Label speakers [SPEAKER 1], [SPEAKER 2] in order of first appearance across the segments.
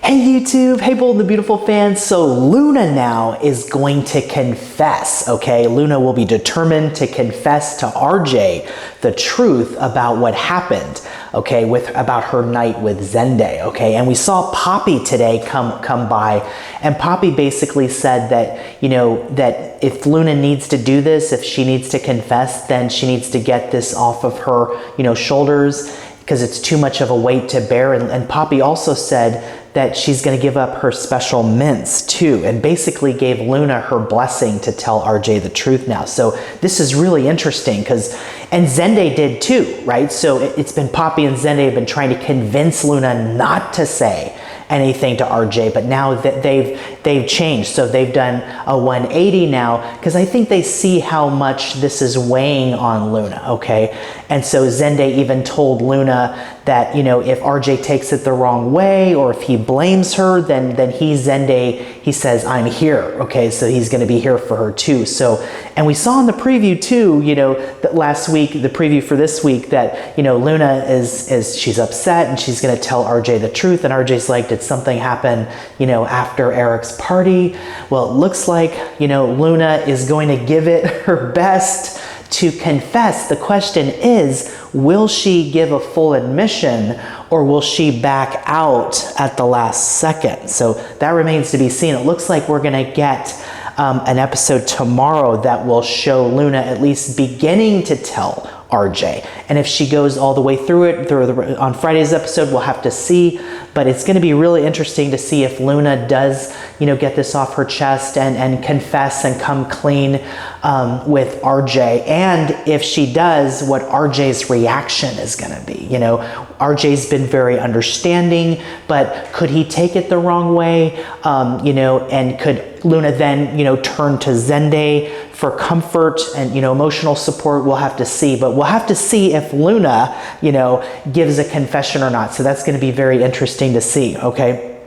[SPEAKER 1] Hey YouTube, hey Bold and the Beautiful fans. So Luna now is going to confess, okay? Luna will be determined to confess to RJ the truth about what happened, okay, about her night with Zende, okay? And we saw Poppy today come by, and Poppy basically said that, you know, that if Luna needs to do this, if she needs to confess, then she needs to get this off of her, you know, shoulders, because it's too much of a weight to bear. And Poppy also said that she's going to give up her special mints too, and basically gave Luna her blessing to tell RJ the truth now. So this is really interesting and Zende did too, right? So it's been Poppy and Zende have been trying to convince Luna not to say anything to RJ, but now that they've changed. So they've done a 180 now, because I think they see how much this is weighing on Luna, okay? And so Zende even told Luna that, you know, if RJ takes it the wrong way, or if he blames her, then Zende, he says, I'm here, okay? So he's gonna be here for her too. So, and we saw in the preview too, you know, that last week, the preview for this week, that, you know, Luna she's upset and she's gonna tell RJ the truth, and RJ's like, did something happen, you know, after Eric's party? Well, it looks like, you know, Luna is going to give it her best to confess. The question is, will she give a full admission, or will she back out at the last second? So that remains to be seen. It looks like we're gonna get an episode tomorrow that will show Luna at least beginning to tell RJ. And if she goes all the way through it, on Friday's episode, we'll have to see. But it's going to be really interesting to see if Luna does, you know, get this off her chest and confess and come clean with RJ. And if she does, what RJ's reaction is going to be. You know, RJ's been very understanding, but could he take it the wrong way? You know, and could Luna then, you know, turn to Zende for comfort and, you know, emotional support? We'll have to see, but we'll have to see if Luna, you know, gives a confession or not. So that's going to be very interesting to see, okay?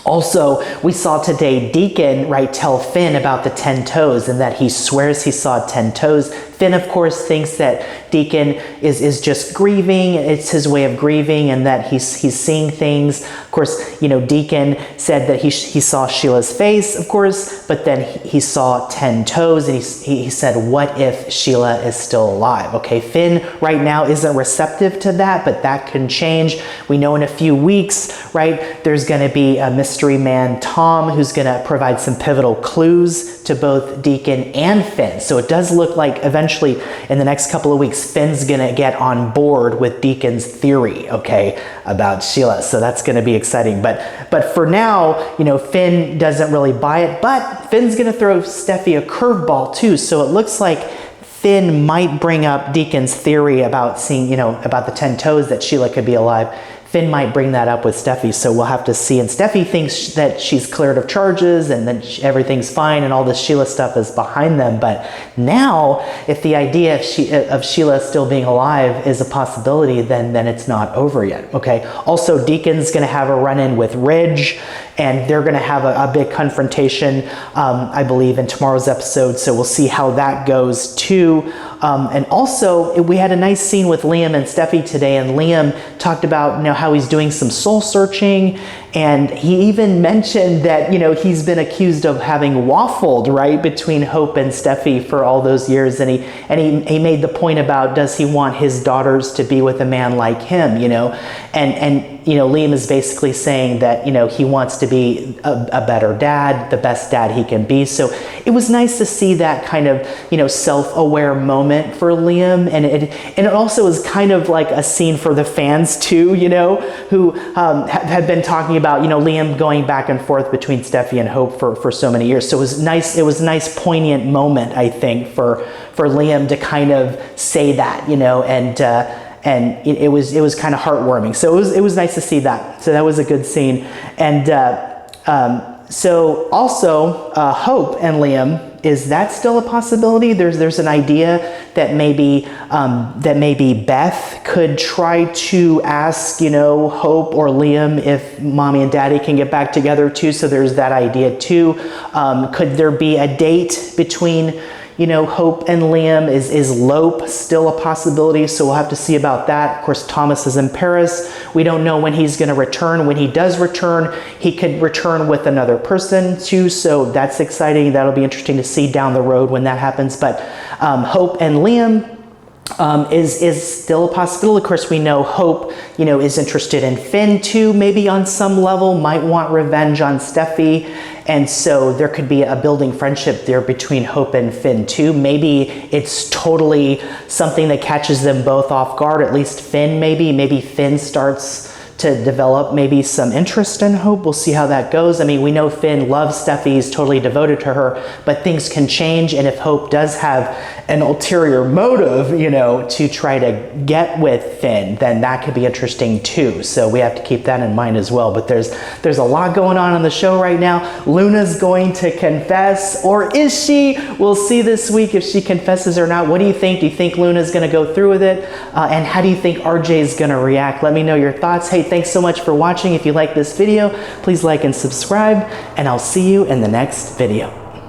[SPEAKER 1] Also, we saw today Deacon, right, tell Finn about the 10 toes, and that he swears he saw 10 toes. Finn, of course, thinks that Deacon is just grieving. It's his way of grieving, and that he's seeing things. Of course, you know, Deacon said that he saw Sheila's face, of course, but then he saw 10 toes, and he said, what if Sheila is still alive? Okay, Finn right now isn't receptive to that, but that can change. We know in a few weeks, right, there's going to be a mystery man, Tom, who's going to provide some pivotal clues to both Deacon and Finn. So it does look like eventually in the next couple of weeks, Finn's gonna get on board with Deacon's theory, okay, about Sheila. So that's gonna be exciting. But for now, you know, Finn doesn't really buy it, but Finn's gonna throw Stephie a curveball too. So it looks like Finn might bring up Deacon's theory about seeing, you know, about the 10 toes, that Sheila could be alive. Finn might bring that up with Stephie, so we'll have to see. And Stephie thinks that she's cleared of charges and that everything's fine and all this Sheila stuff is behind them. But now, if the idea of Sheila still being alive is a possibility, then it's not over yet, okay? Also, Deacon's gonna have a run-in with Ridge, and they're gonna have a big confrontation, I believe, in tomorrow's episode, so we'll see how that goes too. And also, we had a nice scene with Liam and Stephie today, and Liam talked about, you know, how he's doing some soul searching, and he even mentioned that, you know, he's been accused of having waffled, right, between Hope and Stephie for all those years, and he made the point about, does he want his daughters to be with a man like him, you know, and you know, Liam is basically saying that, you know, he wants to be a better dad, the best dad he can be. So it was nice to see that kind of, you know, self-aware moment for Liam, and it also was kind of like a scene for the fans too, you know, who had been talking about, you know, Liam going back and forth between Stephie and Hope for so many years. So it was nice. It was a nice, poignant moment, I think, for Liam to kind of say that, you know, and it was kind of heartwarming. So it was nice to see that. So that was a good scene. And so also Hope and Liam, is that still a possibility? There's an idea that maybe Beth could try to ask, you know, Hope or Liam if Mommy and Daddy can get back together too. So there's that idea too. Could there be a date between, You know, Hope and Liam, is Lope still a possibility? So we'll have to see about that. Of course, Thomas is in Paris. We don't know when he's going to return. When he does return, he could return with another person too. So that's exciting. That'll be interesting to see down the road when that happens. But Hope and Liam is still a possibility. Of course, we know Hope, you know, is interested in Finn too, maybe on some level, might want revenge on Stephie. And so there could be a building friendship there between Hope and Finn too. Maybe it's totally something that catches them both off guard, at least Finn maybe. Maybe Finn starts to develop maybe some interest in Hope. We'll see how that goes. I mean, we know Finn loves Stephie, he's totally devoted to her, but things can change. And if Hope does have an ulterior motive, you know, to try to get with Finn, then that could be interesting too. So we have to keep that in mind as well. But there's a lot going on the show right now. Luna's going to confess, or is she? We'll see this week if she confesses or not. What do you think? Do you think Luna's going to go through with it? And how do you think RJ is going to react? Let me know your thoughts. Hey, thanks so much for watching. If you like this video, please like and subscribe, and I'll see you in the next video.